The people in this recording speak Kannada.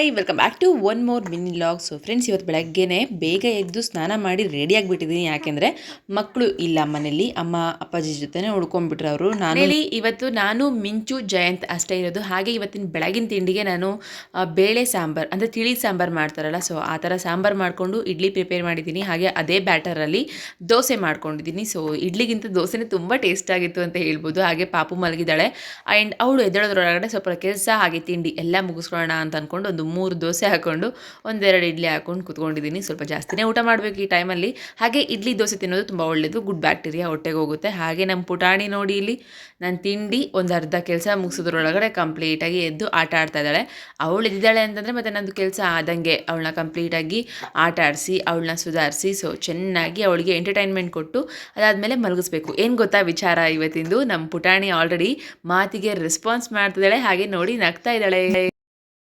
Hi welcome back to one more mini vlog. So friends, ಇವತ್ತು ಬೆಳಗ್ಗೆನೆ ಬೇಗ ಎದ್ದು ಸ್ನಾನ ಮಾಡಿ ರೆಡಿ ಆಗಿಬಿಟ್ಟಿದ್ದೀನಿ. ಯಾಕೆಂದರೆ ಮಕ್ಕಳು ಇಲ್ಲ ಮನೇಲಿ, ಅಮ್ಮ ಅಪ್ಪಾಜಿ ಜೊತೆನೇ ಉಳ್ಕೊಂಡ್ಬಿಟ್ರು ಅವರು. ಇವತ್ತು ನಾನು ಮಿಂಚು ಜಯಂತ್ ಅಷ್ಟೇ ಇರೋದು. ಹಾಗೆ ಇವತ್ತಿನ ಬೆಳಗಿನ ತಿಂಡಿಗೆ ನಾನು ಬೇಳೆ ಸಾಂಬಾರು ಅಂದರೆ ತಿಳಿ ಸಾಂಬಾರು ಮಾಡ್ತಾರಲ್ಲ, ಸೊ ಆ ಥರ ಸಾಂಬಾರು ಮಾಡಿಕೊಂಡು ಇಡ್ಲಿ ಪ್ರಿಪೇರ್ ಮಾಡಿದ್ದೀನಿ. ಹಾಗೆ ಅದೇ ಬ್ಯಾಟರಲ್ಲಿ ದೋಸೆ ಮಾಡ್ಕೊಂಡಿದ್ದೀನಿ. ಸೊ ಇಡ್ಲಿಗಿಂತ ದೋಸೆನೇ ತುಂಬ ಟೇಸ್ಟ್ ಆಗಿತ್ತು ಅಂತ ಹೇಳ್ಬೋದು. ಹಾಗೆ ಪಾಪು ಮಲಗಿದ್ದಾಳೆ ಆ್ಯಂಡ್ ಅವಳು ಎದ್ದೇಳೋದ್ರೊಳಗಡೆ ಸ್ವಲ್ಪ ಕೆಲಸ ಹಾಗೆ ತಿಂಡಿ ಎಲ್ಲ ಮುಗಿಸ್ಕೊಳ್ಳೋಣ ಅಂತ ಅಂದ್ಕೊಂಡು ಒಂದು 3 ದೋಸೆ ಹಾಕ್ಕೊಂಡು 1-2 ಇಡ್ಲಿ ಹಾಕ್ಕೊಂಡು ಕುತ್ಕೊಂಡಿದ್ದೀನಿ. ಸ್ವಲ್ಪ ಜಾಸ್ತಿನೇ ಊಟ ಮಾಡಬೇಕು ಈ ಟೈಮಲ್ಲಿ. ಹಾಗೆ ಇಡ್ಲಿ ದೋಸೆ ತಿನ್ನೋದು ತುಂಬ ಒಳ್ಳೆಯದು, ಗುಡ್ ಬ್ಯಾಕ್ಟೀರಿಯಾ ಹೊಟ್ಟೆಗೆ ಹೋಗುತ್ತೆ. ಹಾಗೆ ನಮ್ಮ ಪುಟಾಣಿ ನೋಡಿ, ಇಲ್ಲಿ ನಾನು ತಿಂಡಿ ಒಂದು ಅರ್ಧ ಕೆಲಸ ಮುಗಿಸೋದ್ರೊಳಗಡೆ ಕಂಪ್ಲೀಟಾಗಿ ಎದ್ದು ಆಟ ಆಡ್ತಾ ಇದ್ದಾಳೆ. ಅವಳು ಎದ್ದಿದ್ದಾಳೆ ಅಂತಂದರೆ ಮತ್ತು ನಂದು ಕೆಲಸ ಆದಂಗೆ ಅವಳನ್ನ ಕಂಪ್ಲೀಟಾಗಿ ಆಟ ಆಡಿಸಿ ಅವಳನ್ನ ಸುಧಾರಿಸಿ ಸೊ ಚೆನ್ನಾಗಿ ಅವಳಿಗೆ ಎಂಟರ್ಟೈನ್ಮೆಂಟ್ ಕೊಟ್ಟು ಅದಾದಮೇಲೆ ಮಲಗಿಸ್ಬೇಕು. ಏನು ಗೊತ್ತಾ ವಿಚಾರ ಇವತ್ತಿಂದು, ನಮ್ಮ ಪುಟಾಣಿ ಆಲ್ರೆಡಿ ಮಾತಿಗೆ ರೆಸ್ಪಾನ್ಸ್ ಮಾಡ್ತಿದ್ದಾಳೆ. ಹಾಗೆ ನೋಡಿ ನಗ್ತಾ ಇದ್ದಾಳೆ.